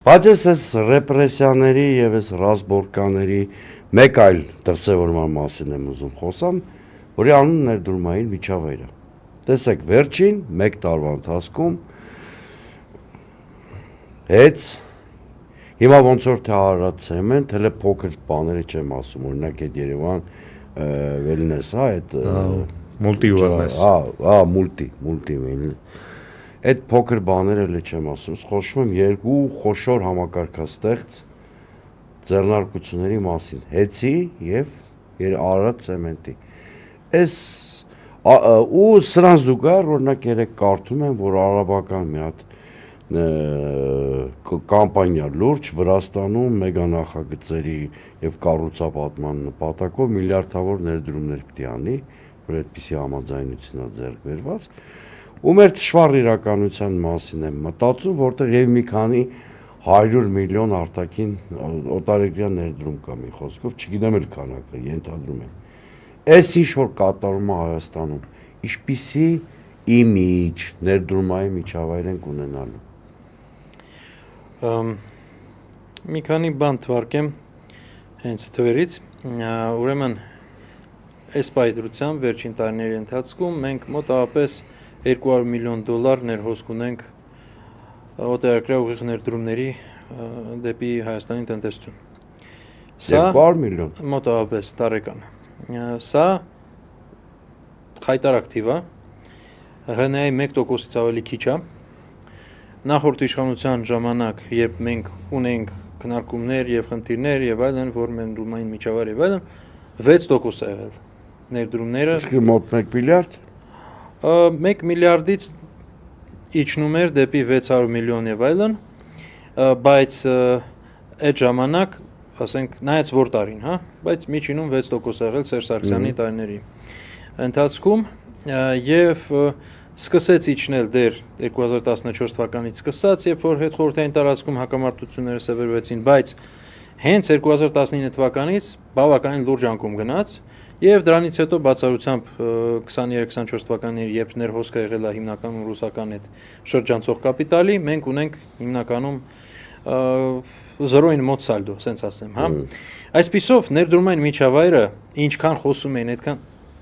Բայց ես ռեպրեսիաների եւ ես ռազմորկաների մեկ այլ դրսևորման մասին եմ ուզում խոսամ, որի անունն ներդրումային միջավայրը։ Տեսեք, վերջին 1 տարվա ընթացքում Հեց հիմա ոնց որ թե Արարատ ցեմենտ, հələ փոքր բաների չեմ ասում, օրինակ այդ Երևան wellness, հա, այդ multi wellness։ Multi այդ փոքր բաները էլ չեմ ասում, խոսում եմ երկու խոշոր համակարգաստեղծ ձեռնարկությունների մասին, Հեցի եւ Արարատ ցեմենտի։ Այս ու սրան զուգահեռ օրինակ երեք կարդում եմ, որ արաբական մի հատ կամպանիա լուրջ Վրաստանում մեգանախագծերի եւ կառուցապատման նպատակով միլիարդավոր ներդրումներ պիտի անի, որ այդպիսի համաձայնություն է ձեռք բերված, ու մեր թշվառ իրականության մասին եմ մտածում, որտեղ եւ մի քանի 100 միլիոն արտաքին օտարերկրյա ներդրում կա մի խոսքով, չգիտեմ էլ քանակը, ենթադրում եմ։ Այս ինչ որ կատարում է Հայաստանում, ինչպիսի իմիջ ներդրումային միջավայր են ունենալու։ Մի քանի բան թվարկեմ հենց թվերից, ուրեմն այս պայդրությամբ վերջին տարիների ընթացքում մենք մոտավորապես $200 միլիոն ներհոսք ունենք օտարերկրյա ուղիղ ներդրումների դեպի Հայաստանի տնտեսություն։ Սա 200 միլիոն մոտավորապես տարեկան։ Սա խայտարակ թիվ է, ՀՆԱ-ի 1%-ից ավելի քիչ է։ Նախորդ իշխանության ժամանակ, երբ մենք ունենք քննարկումներ եւ խնդիրներ եւ այլն, որ ներդրումային միջավայր եւ այլն, 6% է եղել ներդրումները։ Իսկ մոտ 1 միլիարդ 1 միլիարդից իջնում էր դեպի 600 միլիոն եւ այլն, բայց այդ ժամանակ, ասենք, նայած որ տարին, հա, բայց միջինում 6% եղել Սերժ Սարգսյանի տարիների ընթացքում եւ սկսեց իջնել դեր 2014 թվականից սկսած, երբ որ հետխորհրդային տարածքում հակամարտությունները սևեռվեցին, բայց հենց 2019 թվականից բավականին լուրջ անկում գնաց եւ դրանից հետո բացառությամբ 23-24 թվականների երբ ներհոսքը եղել է հիմնականում ռուսական այդ շրջանցող կապիտալի, մենք ունենք հիմնականում 0-ին մոտ սալդո, ասենց ասեմ, հա։ Այսպիսով ներդրումային միջավայրը ինչքան խոսում են, այդքան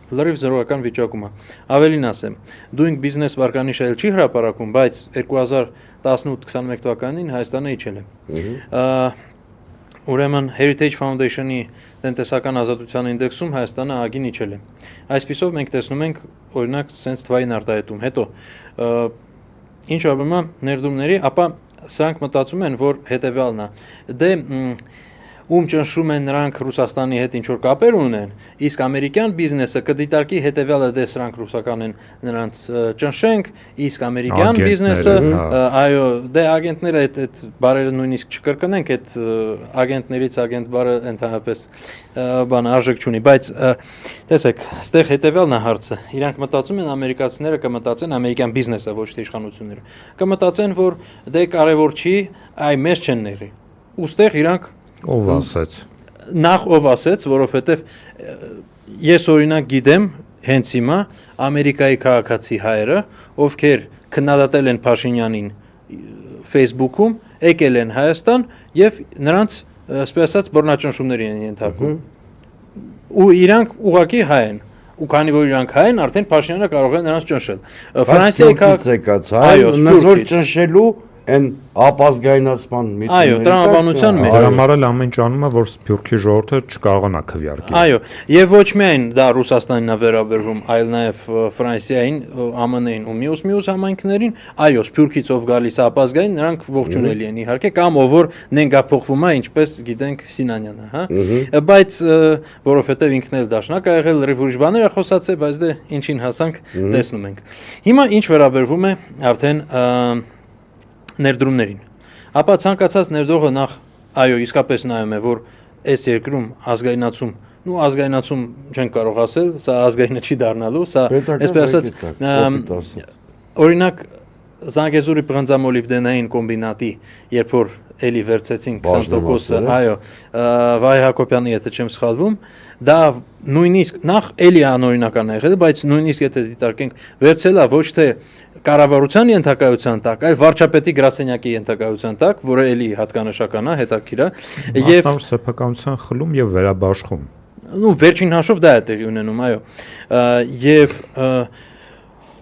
լրիվ զրոյական վիճակում է։ Ավելին ասեմ, Doing Business վարկանիշը էլ չի հրապարակում, բայց 2018-21 թվականին Հայաստանը իջել է։ Ուրեմն Heritage Foundation-ի տնտեսական ազատության ինդեքսում Հայաստանը ագին իջել է։ Այսպիսով մենք տեսնում ենք օրինակ sense թվային արտահայտում։ Հետո ինչ արվում է ներդրումների, ապա սրանք մտածում են, որ հետեւյալն է։ Դե ում ճնշում են նրանք Ռուսաստանի հետ ինչ որ կապեր ունեն, իսկ ամերիկյան բիզնեսը կդիտարկի հետեւյալը դե սրանք ռուսական են, նրանց ճնշենք, իսկ ամերիկյան բիզնեսը, այո, դե ագենտները այդ բարերը նույնիսկ չկրկնենք, այդ ագենտներից ագենտ բարը ընդհանրապես բան արժեք չունի, բայց տեսեք, այստեղ հետեւյալն է հարցը։ Իրանք մտածում են ամերիկացիները կմտածեն ամերիկյան բիզնեսը, ոչ թե իշխանությունները։ Կմտածեն, որ դե կարևոր չի, այ մեզ չեն ների։ Ուստեղ իրանք Ով ասեց։ Նախ ով ասեց, որովհետև ես օրինակ գիտեմ հենց հիմա Ամերիկայի քաղաքացի հայերը, ովքեր քննադատել են Փաշինյանին Facebook-ում, եկել են Հայաստան եւ նրանց, ասես ասած, բռնաճնշումների են ենթարկում։ Ու իրանք ուղղակի հայ են։ Ու քանի որ իրանք հայ են, արդեն Փաշինյանը կարող է նրանց ճնշել։ Ֆրանսիայի քաղաքացի հայ, նրանց որ ճնշելու Են ապազգայնացման միտումները։ Այո, տրամաբանության մեջ։ Արամարել ամեն ինչ անում է, որ Սփյուռքի ժողովուրդը չկարողանա քվեարկել։ Այո, եւ ոչ միայն դա Ռուսաստանին է վերաբերվում, այլ նաեւ Ֆրանսիային, ԱՄՆ-ին ու մյուս համայնքներին, այո, Սփյուռքից ով գալիս է ապազգային, նրանք ողջունելի են իհարկե, կամ ով որ նենգափոխվում է, ինչպես գիտենք Սինանյանը, հա։ Բայց որովհետեւ ինքն էլ դաշնակ է եղել, լրիվ ուրիշ բաներ է խոսացել, բայց դե ինչին հասանք, տեսնում ենք։ Հիմա ինչ վերաբերվում է արդեն ներդրումներին։ Ապա ցանկացած ներդրողը նախ այո իսկապես նայում է, որ այս երկրում ազգայնացում չեն կարող ասել, սա ազգայինը չի դառնալու, սա այսպես ասած օրինակ Զանգեզուրի բրնձամոլիբդենային կոմբինատի, երբ որ էլի վերցեցին 20%-ը, այո, Վահե Հակոբյանի, եթե չեմ սխալվում, դա նույնիսկ նախ էլի անօրինական է եղել, բայց նույնիսկ եթե դիտարկենք, վերցել է ոչ թե կառավարության ենթակայության տակ, այլ վարչապետի գրասենյակի ենթակայության տակ, որը էլի հատկանշական է, հետաքրքիր է, եւ սեփականության խլում եւ վերաբաշխում։ Ну, վերջին հաշվով դա է տեղի ունենում, այո։ Եվ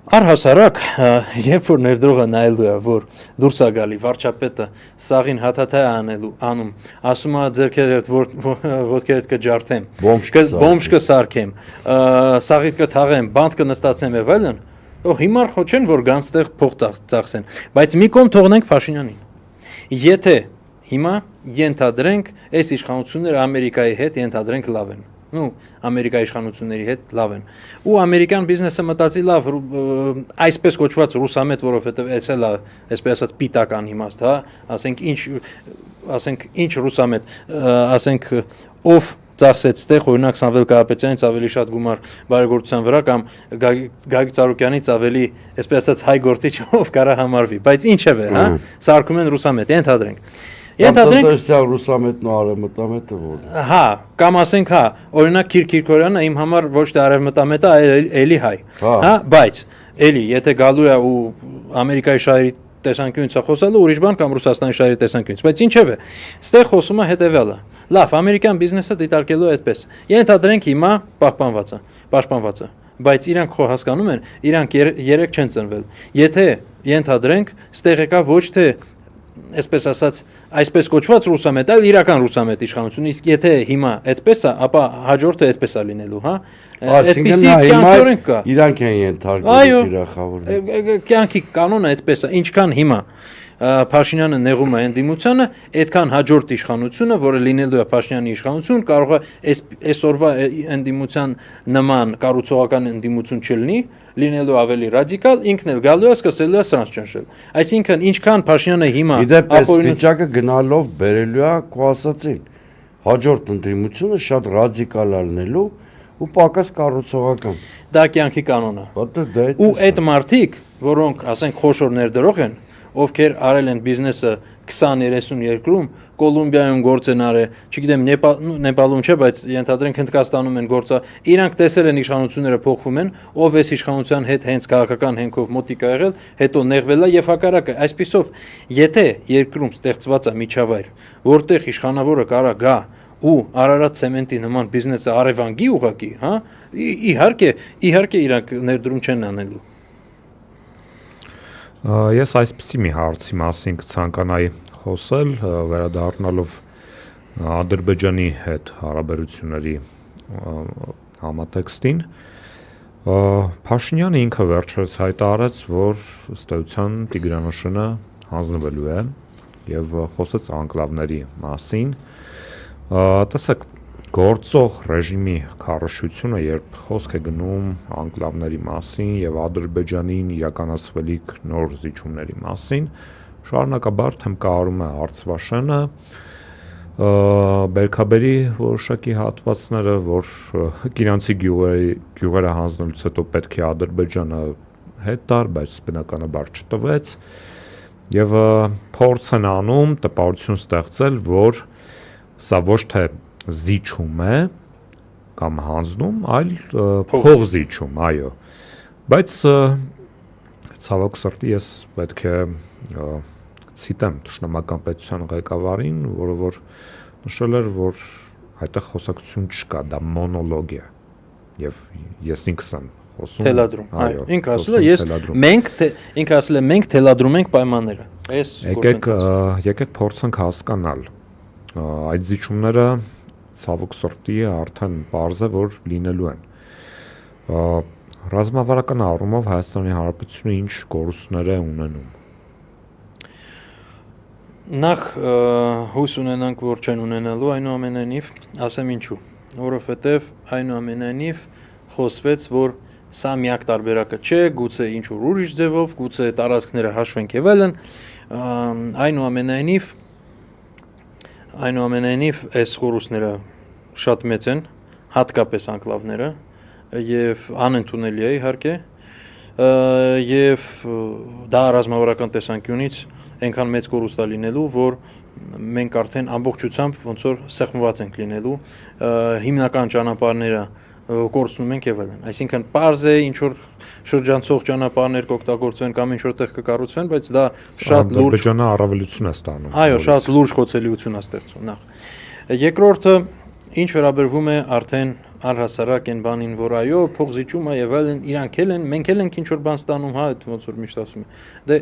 առհասարակ, երբ որ ներդրողը նայելու է, որ դուրս է գալի վարչապետը սաղին հաթաթա է անում, ասում է ձերքերդ ոտքերդ կջարդեմ, բոմժ կսարքեմ, սաղիդ կթաղեմ, բանտ կնստացնեմ եւ այլն, հիմար ხო չեն որ գանստեղ փող ծախսեն, բայց մի կողմ թողնենք Փաշինյանին։ Եթե հիմա ենթադրենք այս իշխանությունները Ամերիկայի հետ ենթադրենք լավ են։ Ну, Ամերիկայի իշխանությունների հետ լավ են։ Ու ամերիկյան բիզնեսը մտածի լավ, այսպես կոչված ռուսամետ, որովհետև էս էլ է, այսպես ասած պիտական իմաստ, հա, ասենք ինչ ռուսամետ, ասենք ով ծախսեց տեղ, օրինակ Սամվել Կարապետյանից ավելի շատ գումար բարեգործության վրա կամ Գագիկ Ծառուկյանից ավելի, այսպես ասած հայ գործիչ ով կարա համարվի, բայց ինչև է, հա, սարքում են ռուսամետ, ենթադրենք Ենթադրենք ռուսամետն ու արևմտամետը որ։ Հա, կամ ասենք, հա, օրինակ Քիր Քիրքորյանը իմ համար ոչ թե արևմտամետ է, էլի հայ։ Հա, բայց էլի, եթե գալու է ու Ամերիկայի շահերի տեսանկյունից է խոսալու, ուրիշ բան կամ Ռուսաստանի շահերի տեսանկյունից, բայց ինչև է։ Ստեղ խոսում է հետևյալը։ Լավ, ամերիկյան բիզնեսը դիտարկելու է այդպես։ Ենթադրենք հիմա պաշտպանված է, բայց իրանք խո հասկանում են, իրանք երեք չեն ծնվել։ Եթե ենթադրենք, ստեղ եկա ոչ թե այսպես ասած, այսպես կոչված ռուսամետ, այլ իրական ռուսամետ իշխանություն, իսկ եթե հիմա այդպես է, ապա հաջորդը այդպես է լինելու, հա։ Այսինքն հիմա իրանք են ենթարկվում իրախավորել։ Կյանքի կանոնը այդպես է, ինչքան հիմա Փաշինյանը նեղում է ընդդիմությանը, այդքան հաջորդ իշխանությունը, որը լինելու է Փաշինյանի իշխանություն, կարող է այսօրվա ընդդիմության նման կառուցողական ընդդիմություն չլինի, լինելու ավելի ռադիկալ, ինքն էլ գալու է սկսելու է սրանց ճնշել։ Այսինքն ինչքան Փաշինյանը հիմա իդեպ վիճակը գնալով բերելու է քո ասածին, հաջորդ ընդդիմությունը շատ ռադիկալ լինելու ու պակաս կառուցողական։ Դա կյանքի կանոն է։ Ու այդ մարդիկ, որոնք ասենք խոշոր ներդրող են, ովքեր արել են բիզնեսը 20-30 երկրում, Կոլումբիայում գործ են արել, չգիտեմ, Նեպալում չէ, բայց ենթադրենք Հնդկաստանում են գործը, իրանք տեսել են իշխանությունները փոխվում են, ով էս իշխանության հետ հենց քաղաքական հենքով մոտիկ ա եղել, հետո նեղվել է եւ հակառակը։ Այսպիսով, եթե երկրում ստեղծված է միջավայր, որտեղ իշխանավորը կարա գա ու Արարատ ցեմենտի նման բիզնեսը արևանգի ուղակի, հա, իհարկե իրանք ներդրում չեն անելու։ Ես այսպիսի մի հարցի մասին կցանկանայի խոսել, վերադառնալով Ադրբեջանի հետ հարաբերությունների համատեքստին։ Փաշինյանը ինքը վերջերս հայտարարեց, որ ըստ էության Տիգրանաշենը հանձնվելու է եւ խոսեց անկլավների մասին։ Տեսեք, գործող ռեժիմի քարոզությունը, երբ խոսք է գնում անկլավների մասին եւ Ադրբեջանին իրականացվելիք նոր զիջումների մասին, շարունակաբար թմկահարում է Արցվաշենը, Բերքաբերի որոշակի հատվածները, որ Կիրանցի գյուղերը հանձնելուց հետո պետք է Ադրբեջանը հետ տար, բայց բնականաբար չտվեց, եւ փորձ են անում տպավորություն ստեղծել, որ սա ոչ թե զիջում է կամ հանձնում, այլ փող զիջում, այո։ Բայց ցավոք սրտի ես պետք է ցիտեմ Թշնամական պետության ղեկավարին, որը որ նշել էր, որ այդտեղ խոսակցություն չկա, դա մոնոլոգ է։ Եվ ես ինքս եմ խոսում թելադրում, այո, ինքը ասել է մենք թելադրում ենք պայմանները։ Եկեք փորձենք հասկանալ այդ զիջումները ցավոք սրտի արդեն պարզ է, որ լինելու են։ Ռազմավարական առումով Հայաստանի Հանրապետությունը ինչ կորուստներ է ունենում։ Նախ հույս ունենանք, որ չեն ունենալու, այնուամենայնիվ, ասեմ ինչու, որովհետև այնուամենայնիվ խոսվեց, որ սա միակ տարբերակը չէ, գուցե ինչ-որ ուրիշ ձևով, գուցե տարածքները հաշվենք եւ այլն, այնուամենայնիվ այս կորուստները շատ մեծ են, հատկապես անկլավները, եւ անընդունելի է իհարկե, եւ դա ռազմավարական տեսանկյունից այնքան մեծ կորուստ է լինելու, որ մենք արդեն ամբողջությամբ ոնց որ սեղմված ենք լինելու, հիմնական ճանապարհները կորցնում ենք եւ այլն։ Այսինքն պարզ է ինչ որ շրջանցող ճանապարհներ կօգտագործվեն կամ ինչ որտեղ կկառուցվեն, բայց դա շատ լուրջ Ադրբեջանը առավելություն է ստանում։ Այո, շատ լուրջ խոցելիություն է ստեղծում նախ։ Երկրորդը ինչ վերաբերվում է արդեն առհասարակ այն բանին, որ այո, փողզիջումը եւ այլն իրանք էլ են, մենք էլ ենք ինչ որ բան ստանում, հա, այդ ոնց որ միշտ ասում եմ։ Դե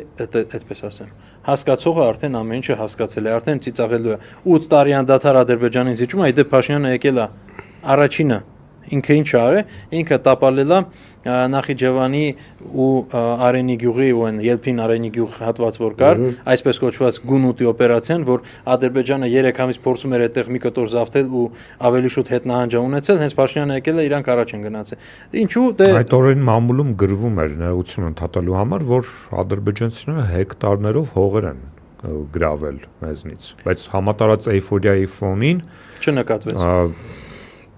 այդպես ասեմ։ Հասկացողը արդեն ամեն ինչը հասկացել է, արդեն ծիծաղելու է։ 8 տարի անդադար Ադրբեջանին զիջում, այդե Փաշինյանը եկել է առաջինը ինքը ինչ արե, ինքը տապալել է Նախիջևանի ու Արենի գյուղի ու այն Ելփին Արենի գյուղ հատված որ կար, այսպես կոչված Գունուտի օպերացիան, որ Ադրբեջանը 3 ամիս փորձում էր այդտեղ մի կտոր զավթել ու ավելի շուտ հետնահանջա ունեցել, հենց Փաշինյանը եկել է իրանք առաջ են գնացել։ Ինչու՞ դե Այդ օրերին մամուլում գրվում էր նեղություն ընդհատելու համար, որ ադրբեջանցիները հեկտարներով հողեր են գրավել մեզնից, բայց համատարած էյֆորիայի ֆոնին չնկատվեց։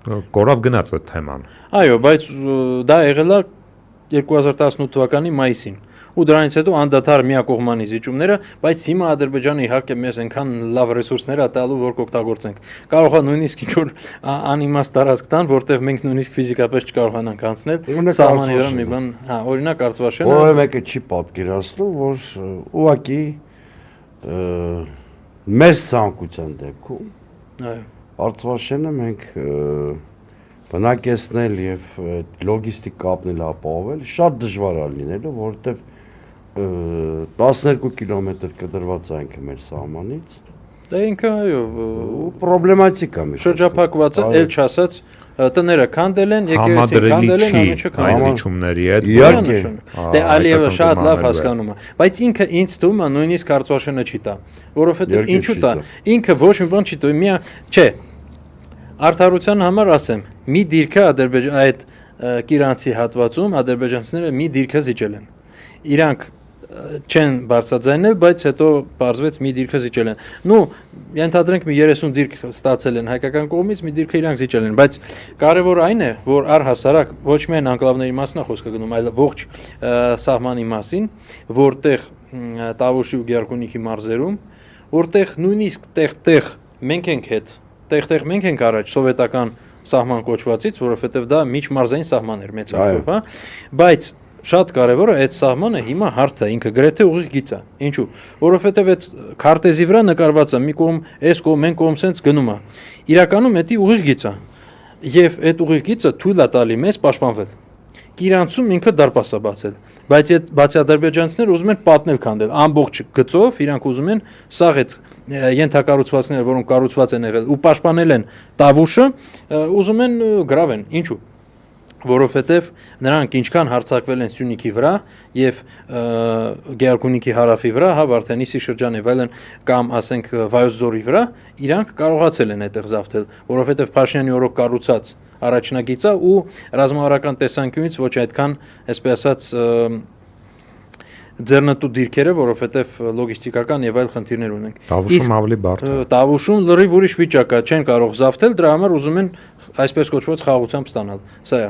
Կորավ գնաց այդ թեման։ Այո, բայց դա եղել է 2018 թվականի մայիսին։ Ու դրանից հետո անդադար միակողմանի զիջումները, բայց հիմա Ադրբեջանը իհարկե մեզ այնքան լավ ռեսուրսներ է տալու, որ կօգտագործենք։ Կարող է նույնիսկ ինչ որ անիմաստ տարածք տան, որտեղ մենք նույնիսկ ֆիզիկապես չկարողանանք անցնել։ Սահմանի վրա մի բան, հա, օրինակ Արցվաշենը։ Որևէ մեկը չի պատկերացնում, որ ուղղակի մեծ ցանկության դեպքում այո Արցվաշենը մենք բնակեցնել եւ լոգիստիկ կապնել ապահովել շատ դժվար է լինելու, որովհետեւ 12 կիլոմետր կտրված է ինքը մեր սահմանից։ Դա ինքը այո պրոբլեմատիկ է մի շրջափակված է, ել չասած տները քանդել են, եկեղեցին քանդել են, ամիջը քանդել են զիջումների հետ։ Իհարկե։ Դե Ալիևը շատ լավ հասկանում է, բայց ինքը ինձ թվում է նույնիսկ Արցվաշենը չի տա, որովհետեւ ինչու տա։ Ինքը ոչ մի բան չի տա, մի չէ։ Արդարության համար ասեմ, մի դիրքը Ադրբեջան այդ Կիրանցի հատվածում ադրբեջանցիները մի դիրքը զիջել են։ Իրանք չեն բարձրաձայնել, բայց հետո բարձվեց մի դիրքը զիջել են։ Նու ենթադրենք մի 30 դիրք ստացել են հայկական կողմից, մի դիրքը իրանք զիջել են, բայց կարևոր այն է, որ առհասարակ ոչ միայն անկլավների մասն է խոսքը գնում, այլ ողջ սահմանի մասին, որտեղ Տավուշի ու Գերկունիքի մարզերում, որտեղ նույնիսկ տեղ մենք ենք հետ, տեղ մենք ենք առաջ սովետական սահման կոչվածից, որովհետև դա միջմարզային սահման էր մեծ հաշվով, հա, բայց շատ կարևորը այդ սահմանը հիմա հարթ է, ինքը գրեթե ուղիղ գիծ է։ Ինչու՞։ Որովհետև այդ քարտեզի վրա նկարված է մի կողմ, այս կողմ, այն կողմ սենց գնում է։ Իրականում դա ուղիղ գիծ է։ Եվ այդ ուղիղ գիծը թույլ է տալի մեզ պաշտպանվել։ Կիրանցում ինքը դարպաս է բացել, բայց այդ բացի ադրբեջանցիները ուզում են պատնել քանդել ամբողջ գծով, իրանք ուզում են սաղ այդ ենթակառուցվածքները, որոնք կառուցված են եղել ու պաշտպանել են Տավուշը, ուզում են գրավեն։ Ինչու՞։ Որովհետև նրանք ինչքան հարձակվել են Սյունիքի վրա եւ Գերկունիքի հարավի վրա, հա Վարդենիսի շրջանի վայլն կամ ասենք Վայոց ձորի վրա, իրանք կարողացել են այդտեղ զավթել, որովհետև Փաշինյանի օրոք կառուցած առաջնագիծը ու ռազմավարական տեսանկյունից ոչ այդքան, այսպես ասած, ձեռնտու դիրքերը, որովհետև լոգիստիկական եւ այլ խնդիրներ ունենք։ Տավուշում ավելի բարդ է։ Տավուշում լրիվ ուրիշ վիճակ է, չեն կարող զավթել, դրա համար ուզում են այսպես կոչված խաղաղությամբ ստանալ։ Սա է։